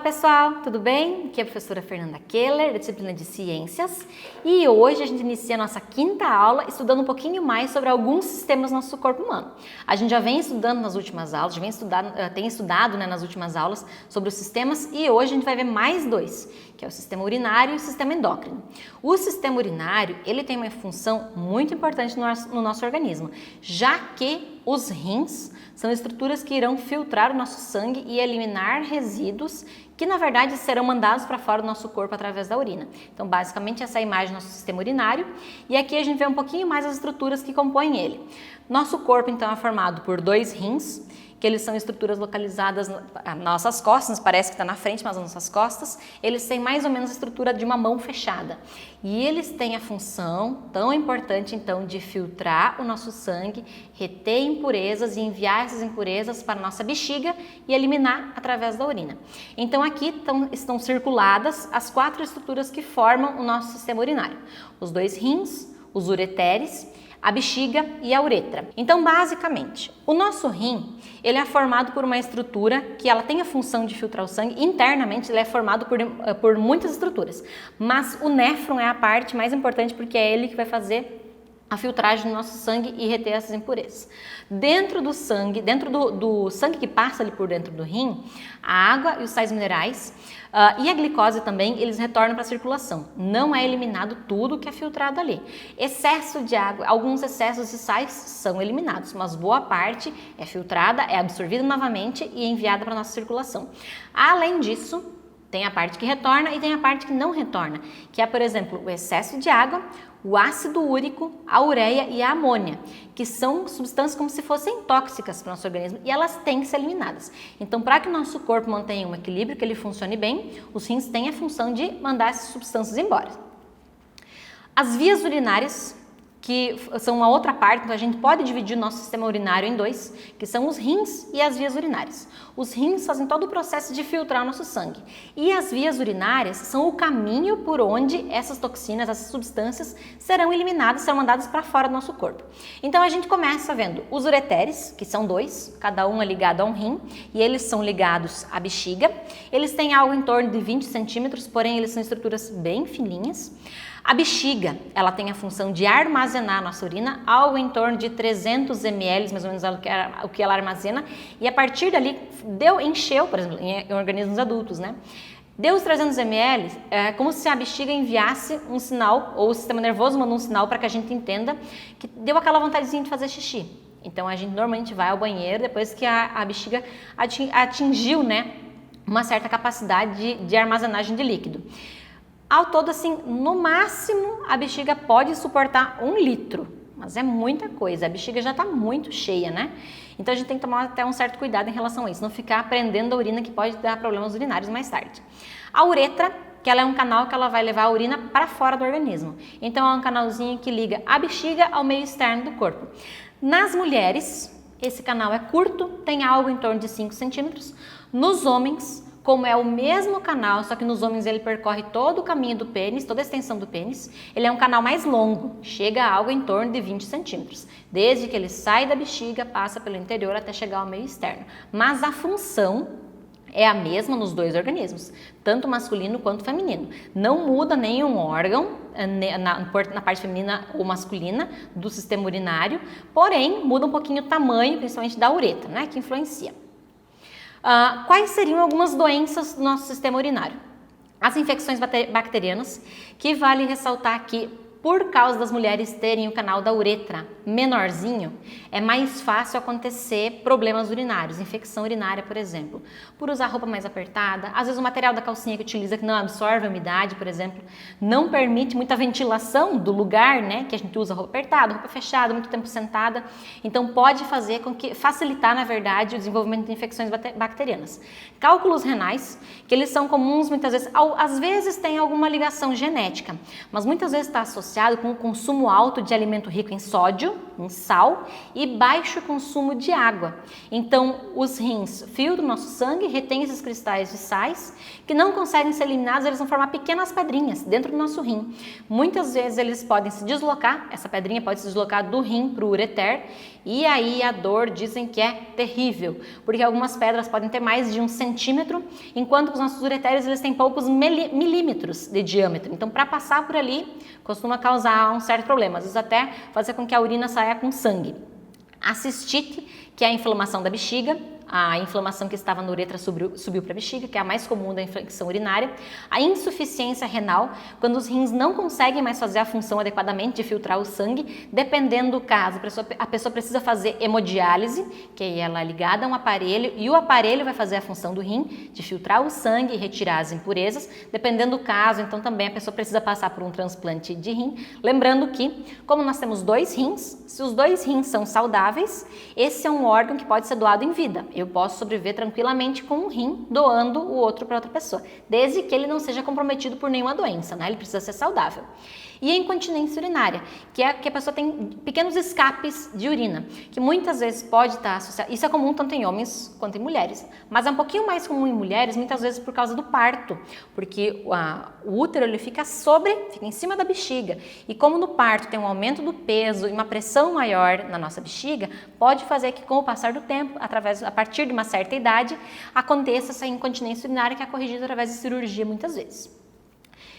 pessoal, tudo bem? Aqui é a professora Fernanda Keller, da disciplina de Ciências, e hoje a gente inicia a nossa quinta aula estudando um pouquinho mais sobre alguns sistemas do nosso corpo humano. A gente já vem estudando nas últimas aulas, tem estudado nas últimas aulas sobre os sistemas e hoje a gente vai ver mais dois, que é o sistema urinário e o sistema endócrino. O sistema urinário, ele tem uma função muito importante no nosso organismo, já que os rins são estruturas que irão filtrar o nosso sangue e eliminar resíduos que, na verdade, serão mandados para fora do nosso corpo através da urina. Então, basicamente, essa é a imagem do nosso sistema urinário. E aqui a gente vê um pouquinho mais as estruturas que compõem ele. Nosso corpo, então, é formado por dois rins, que eles são estruturas localizadas nas nossas costas, parece que está na frente, mas nas nossas costas, eles têm mais ou menos a estrutura de uma mão fechada. E eles têm a função tão importante, então, de filtrar o nosso sangue, reter impurezas e enviar essas impurezas para a nossa bexiga e eliminar através da urina. Então, aqui estão circuladas as quatro estruturas que formam o nosso sistema urinário. Os dois rins, os ureteres, a bexiga e a uretra. Então, basicamente, o nosso rim, ele é formado por uma estrutura que ela tem a função de filtrar o sangue. Internamente, ele é formado por muitas estruturas, mas o néfron é a parte mais importante porque é ele que vai fazer a filtragem do nosso sangue e reter essas impurezas. Dentro do sangue que passa ali por dentro do rim, a água e os sais minerais e a glicose também, eles retornam para a circulação. Não é eliminado tudo que é filtrado ali. Excesso de água, alguns excessos de sais são eliminados, mas boa parte é filtrada, é absorvida novamente e enviada para a nossa circulação. Além disso, tem a parte que retorna e tem a parte que não retorna, que é, por exemplo, o excesso de água, o ácido úrico, a ureia e a amônia, que são substâncias como se fossem tóxicas para o nosso organismo e elas têm que ser eliminadas. Então, para que o nosso corpo mantenha um equilíbrio, que ele funcione bem, os rins têm a função de mandar essas substâncias embora. As vias urinárias, que são uma outra parte, então a gente pode dividir o nosso sistema urinário em dois, que são os rins e as vias urinárias. Os rins fazem todo o processo de filtrar o nosso sangue e as vias urinárias são o caminho por onde essas toxinas, essas substâncias serão eliminadas, serão mandadas para fora do nosso corpo. Então a gente começa vendo os ureteres, que são dois, cada um é ligado a um rim e eles são ligados à bexiga. Eles têm algo em torno de 20 centímetros, porém eles são estruturas bem fininhas. A bexiga, ela tem a função de armazenar a nossa urina, algo em torno de 300 ml, mais ou menos o que ela armazena, e a partir dali, encheu, por exemplo, em organismos adultos, né? Deu os 300 ml, é como se a bexiga enviasse um sinal, ou o sistema nervoso mandou um sinal para que a gente entenda que deu aquela vontadezinha de fazer xixi. Então, a gente normalmente vai ao banheiro depois que a bexiga atingiu, né, uma certa capacidade de armazenagem de líquido. Ao todo, assim, no máximo, a bexiga pode suportar 1 litro, mas é muita coisa, a bexiga já está muito cheia, né? Então, a gente tem que tomar até um certo cuidado em relação a isso, não ficar prendendo a urina que pode dar problemas urinários mais tarde. A uretra, que ela é um canal que ela vai levar a urina para fora do organismo. Então, é um canalzinho que liga a bexiga ao meio externo do corpo. Nas mulheres, esse canal é curto, tem algo em torno de 5 centímetros. Nos homens, como é o mesmo canal, só que nos homens ele percorre todo o caminho do pênis, toda a extensão do pênis, ele é um canal mais longo, chega a algo em torno de 20 centímetros, desde que ele sai da bexiga, passa pelo interior até chegar ao meio externo. Mas a função é a mesma nos dois organismos, tanto masculino quanto feminino. Não muda nenhum órgão na parte feminina ou masculina do sistema urinário, porém muda um pouquinho o tamanho, principalmente da uretra, né, que influencia. Quais seriam algumas doenças do nosso sistema urinário? As infecções bacterianas, que vale ressaltar que por causa das mulheres terem o canal da uretra menorzinho, é mais fácil acontecer problemas urinários, infecção urinária, por exemplo, por usar roupa mais apertada, às vezes o material da calcinha que utiliza que não absorve a umidade, por exemplo, não permite muita ventilação do lugar, né, que a gente usa roupa apertada, roupa fechada, muito tempo sentada, então pode fazer com que facilitar, na verdade, o desenvolvimento de infecções bacterianas. Cálculos renais, que eles são comuns muitas vezes, às vezes tem alguma ligação genética, mas muitas vezes está associado associado com o consumo alto de alimento rico em sódio, em sal e baixo consumo de água. Então, os rins filtram nosso sangue, retêm esses cristais de sais que não conseguem ser eliminados, eles vão formar pequenas pedrinhas dentro do nosso rim. Muitas vezes eles podem se deslocar, essa pedrinha pode se deslocar do rim para o ureter, e aí a dor dizem que é terrível, porque algumas pedras podem ter mais de 1 centímetro, enquanto os nossos ureteres eles têm poucos milímetros de diâmetro. Então, para passar por ali, costuma causar um certo problema, às vezes até fazer com que a urina saia com sangue. A cistite, que é a inflamação da bexiga, a inflamação que estava na uretra subiu para a bexiga, que é a mais comum da infecção urinária. A insuficiência renal, quando os rins não conseguem mais fazer a função adequadamente de filtrar o sangue, dependendo do caso, a pessoa precisa fazer hemodiálise, que aí ela é ligada a um aparelho, e o aparelho vai fazer a função do rim, de filtrar o sangue e retirar as impurezas. Dependendo do caso, então também a pessoa precisa passar por um transplante de rim. Lembrando que, como nós temos 2 rins, se os 2 rins são saudáveis, esse é um órgão que pode ser doado em vida. Eu posso sobreviver tranquilamente com um rim, doando o outro para outra pessoa, desde que ele não seja comprometido por nenhuma doença, né? Ele precisa ser saudável. E a incontinência urinária, que é que a pessoa tem pequenos escapes de urina, que muitas vezes pode estar associado, isso é comum tanto em homens quanto em mulheres, mas é um pouquinho mais comum em mulheres, muitas vezes por causa do parto, porque o útero ele fica em cima da bexiga, e como no parto tem um aumento do peso e uma pressão maior na nossa bexiga, pode fazer que com o passar do tempo, a partir de uma certa idade, aconteça essa incontinência urinária que é corrigida através de cirurgia muitas vezes.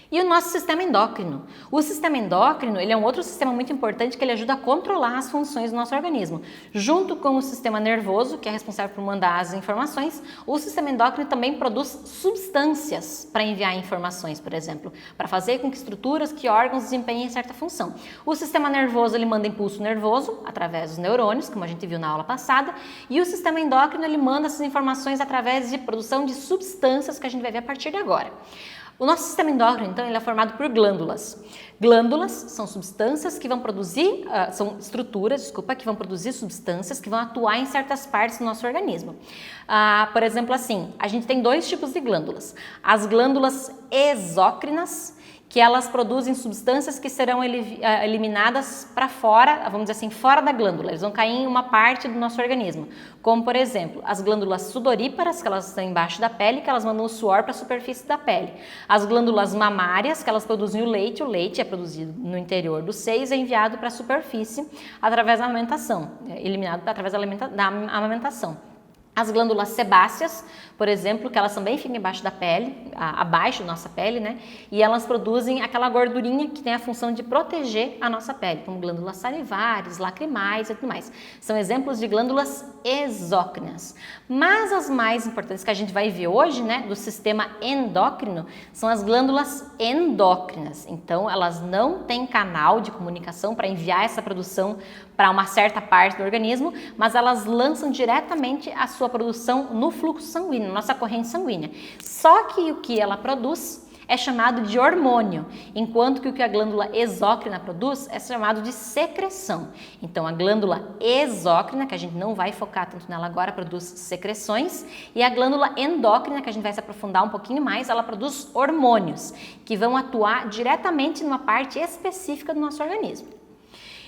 E o nosso sistema endócrino. O sistema endócrino ele é um outro sistema muito importante que ele ajuda a controlar as funções do nosso organismo. Junto com o sistema nervoso, que é responsável por mandar as informações, o sistema endócrino também produz substâncias para enviar informações, por exemplo, para fazer com que estruturas, que órgãos desempenhem certa função. O sistema nervoso ele manda impulso nervoso através dos neurônios, como a gente viu na aula passada, e o sistema endócrino ele manda essas informações através de produção de substâncias que a gente vai ver a partir de agora. O nosso sistema endócrino, então, ele é formado por glândulas. Glândulas são substâncias que vão produzir, são estruturas, que vão produzir substâncias que vão atuar em certas partes do nosso organismo. Por exemplo, assim, a gente tem 2 tipos de glândulas. As glândulas exócrinas, que elas produzem substâncias que serão eliminadas para fora, vamos dizer assim, fora da glândula. Eles vão cair em uma parte do nosso organismo, como por exemplo, as glândulas sudoríparas, que elas estão embaixo da pele, que elas mandam o suor para a superfície da pele. As glândulas mamárias, que elas produzem o leite é produzido no interior dos seios e é enviado para a superfície através da amamentação, eliminado através da amamentação. As glândulas sebáceas, por exemplo, que elas também ficam embaixo da pele, abaixo da nossa pele, né? E elas produzem aquela gordurinha que tem a função de proteger a nossa pele, como glândulas salivares, lacrimais e tudo mais. São exemplos de glândulas exócrinas. Mas as mais importantes que a gente vai ver hoje, né, do sistema endócrino, são as glândulas endócrinas. Então, elas não têm canal de comunicação para enviar essa produção para uma certa parte do organismo, mas elas lançam diretamente a sua produção no fluxo sanguíneo, nossa corrente sanguínea. Só que o que ela produz é chamado de hormônio, enquanto que o que a glândula exócrina produz é chamado de secreção. Então, a glândula exócrina, que a gente não vai focar tanto nela agora, produz secreções, e a glândula endócrina, que a gente vai se aprofundar um pouquinho mais, ela produz hormônios, que vão atuar diretamente numa parte específica do nosso organismo.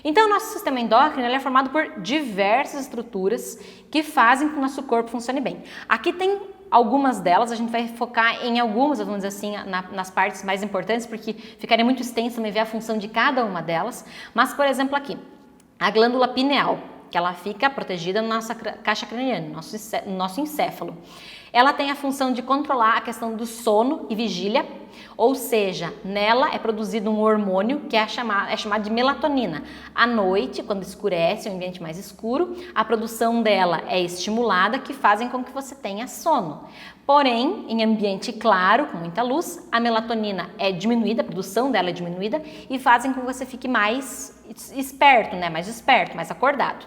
Então, o nosso sistema endócrino ele é formado por diversas estruturas que fazem com que o nosso corpo funcione bem. Aqui tem algumas delas, a gente vai focar em algumas, vamos dizer assim, nas partes mais importantes, porque ficaria muito extenso também ver a função de cada uma delas. Mas, por exemplo, aqui, a glândula pineal, que ela fica protegida na nossa caixa craniana, no nosso encéfalo. Ela tem a função de controlar a questão do sono e vigília, ou seja, nela é produzido um hormônio que é chamado de melatonina. À noite, quando escurece, o ambiente mais escuro, a produção dela é estimulada, que fazem com que você tenha sono. Porém, em ambiente claro, com muita luz, a melatonina é diminuída, a produção dela é diminuída e fazem com que você fique mais esperto, né? Mais desperto, mais acordado.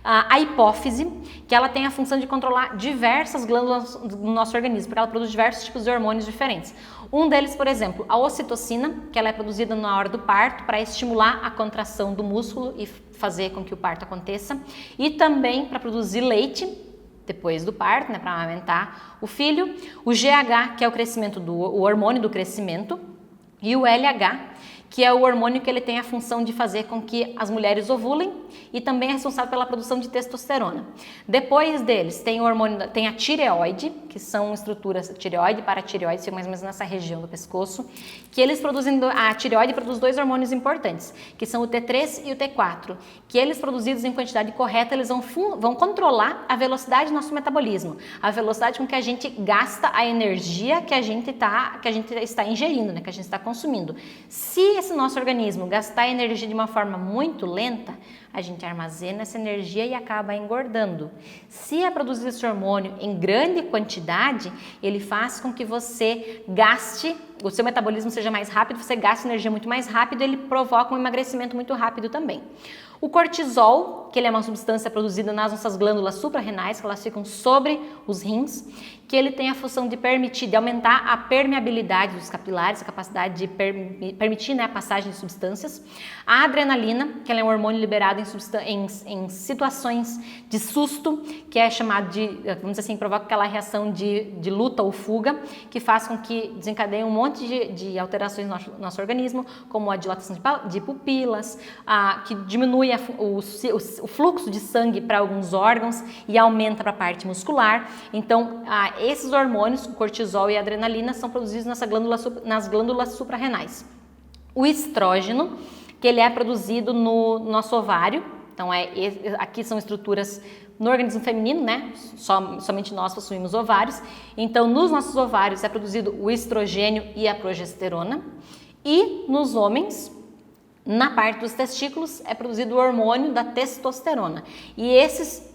A hipófise, que ela tem a função de controlar diversas glândulas do nosso organismo, porque ela produz diversos tipos de hormônios diferentes. Um deles, por exemplo, a ocitocina, que ela é produzida na hora do parto para estimular a contração do músculo e fazer com que o parto aconteça, e também para produzir leite depois do parto, né, para amamentar o filho. O GH, que é o hormônio do crescimento, e o LH, que é o hormônio que ele tem a função de fazer com que as mulheres ovulem e também é responsável pela produção de testosterona. Depois deles tem o hormônio, tem a tireoide, que são estruturas tireoide e paratireoide, ficam mais ou menos nessa região do pescoço, que eles produzem, a tireoide produz dois hormônios importantes, que são o T3 e o T4, que eles produzidos em quantidade correta, eles vão controlar a velocidade do nosso metabolismo, a velocidade com que a gente gasta a energia que a gente está ingerindo, né, que a gente está consumindo. Se esse nosso organismo gastar energia de uma forma muito lenta, a gente armazena essa energia e acaba engordando. Se é produzido esse hormônio em grande quantidade, ele faz com que você gaste, o seu metabolismo seja mais rápido, você gasta energia muito mais rápido, ele provoca um emagrecimento muito rápido também. O cortisol, que ele é uma substância produzida nas nossas glândulas suprarrenais, que elas ficam sobre os rins, que ele tem a função de permitir, de aumentar a permeabilidade dos capilares, a capacidade de permitir, né, a passagem de substâncias. A adrenalina, que ela é um hormônio liberado em situações de susto, que é chamado de, vamos dizer assim, provoca aquela reação de luta ou fuga, que faz com que desencadeie um monte de alterações no nosso organismo, como a dilatação de pupilas, que diminui o fluxo de sangue para alguns órgãos e aumenta para a parte muscular. Então, esses hormônios, o cortisol e a adrenalina, são produzidos nas glândulas suprarrenais. O estrógeno, que ele é produzido no nosso ovário, então aqui são estruturas no organismo feminino, né? Somente nós possuímos ovários. Então, nos nossos ovários é produzido o estrogênio e a progesterona. E nos homens, na parte dos testículos, é produzido o hormônio da testosterona. E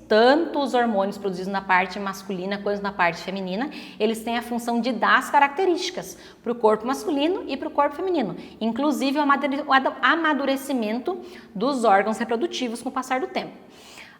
tanto os hormônios produzidos na parte masculina quanto na parte feminina, eles têm a função de dar as características para o corpo masculino e para o corpo feminino, inclusive o amadurecimento dos órgãos reprodutivos com o passar do tempo.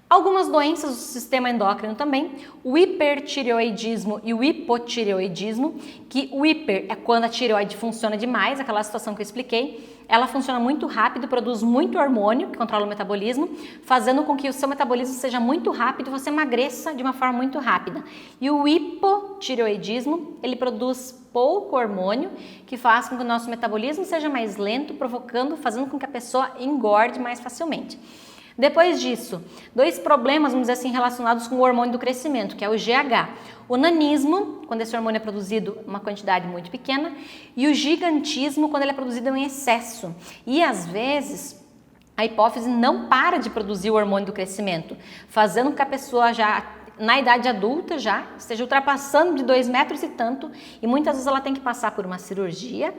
Algumas doenças do sistema endócrino também, o hipertireoidismo e o hipotireoidismo, que o hiper é quando a tireoide funciona demais, aquela situação que eu expliquei, ela funciona muito rápido, produz muito hormônio, que controla o metabolismo, fazendo com que o seu metabolismo seja muito rápido e você emagreça de uma forma muito rápida. E o hipotireoidismo, ele produz pouco hormônio, que faz com que o nosso metabolismo seja mais lento, fazendo com que a pessoa engorde mais facilmente. Depois disso, dois problemas, vamos dizer assim, relacionados com o hormônio do crescimento, que é o GH. O nanismo, quando esse hormônio é produzido em uma quantidade muito pequena, e o gigantismo, quando ele é produzido em excesso. E às vezes, a hipófise não para de produzir o hormônio do crescimento, fazendo com que a pessoa já na idade adulta já esteja ultrapassando de 2 metros e tanto, e muitas vezes ela tem que passar por uma cirurgia,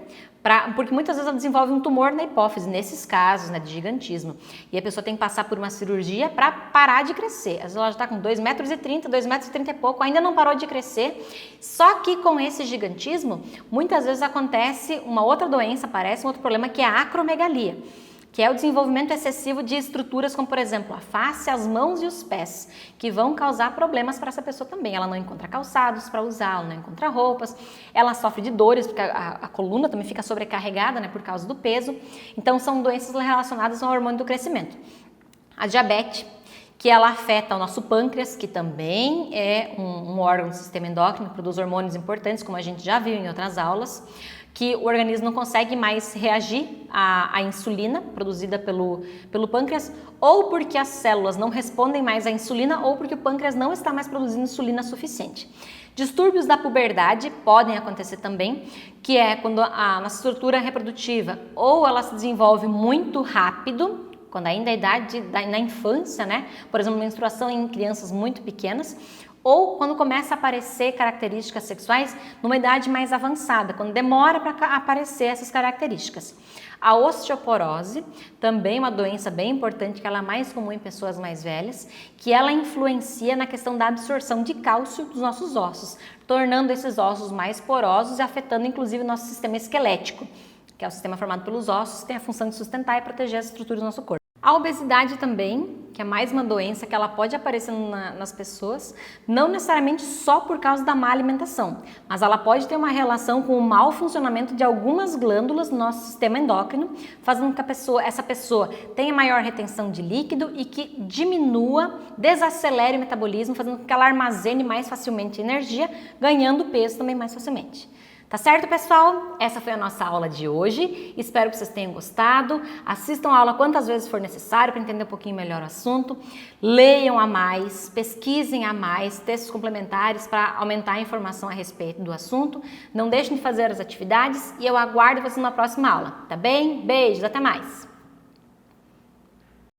porque muitas vezes ela desenvolve um tumor na hipófise, nesses casos, né, de gigantismo, e a pessoa tem que passar por uma cirurgia para parar de crescer. Às vezes ela já está com 2 metros e 30, 2 metros e 30 e pouco, ainda não parou de crescer, só que com esse gigantismo, muitas vezes acontece uma outra doença, aparece um outro problema, que é a acromegalia, que é o desenvolvimento excessivo de estruturas como, por exemplo, a face, as mãos e os pés, que vão causar problemas para essa pessoa também. Ela não encontra calçados para usar, ela não encontra roupas, ela sofre de dores, porque a coluna também fica sobrecarregada, né, por causa do peso. Então, são doenças relacionadas ao hormônio do crescimento. A diabetes, que ela afeta o nosso pâncreas, que também é um órgão do sistema endócrino, que produz hormônios importantes, como a gente já viu em outras aulas, que o organismo não consegue mais reagir à insulina produzida pelo pâncreas, ou porque as células não respondem mais à insulina, ou porque o pâncreas não está mais produzindo insulina suficiente. Distúrbios da puberdade podem acontecer também, que é quando a nossa estrutura reprodutiva ou ela se desenvolve muito rápido, quando ainda a idade na infância, né? Por exemplo, menstruação em crianças muito pequenas, ou quando começa a aparecer características sexuais numa idade mais avançada, quando demora para aparecer essas características. A osteoporose, também uma doença bem importante, que ela é mais comum em pessoas mais velhas, que ela influencia na questão da absorção de cálcio dos nossos ossos, tornando esses ossos mais porosos e afetando inclusive o nosso sistema esquelético, que é o sistema formado pelos ossos, que tem a função de sustentar e proteger as estruturas do nosso corpo. A obesidade também, que é mais uma doença que ela pode aparecer nas pessoas, não necessariamente só por causa da má alimentação, mas ela pode ter uma relação com o mau funcionamento de algumas glândulas no nosso sistema endócrino, fazendo com que essa pessoa tenha maior retenção de líquido e que desacelere o metabolismo, fazendo com que ela armazene mais facilmente energia, ganhando peso também mais facilmente. Tá certo, pessoal? Essa foi a nossa aula de hoje. Espero que vocês tenham gostado. Assistam a aula quantas vezes for necessário para entender um pouquinho melhor o assunto. Leiam a mais, pesquisem a mais, textos complementares para aumentar a informação a respeito do assunto. Não deixem de fazer as atividades e eu aguardo vocês na próxima aula, tá bem? Beijos, até mais!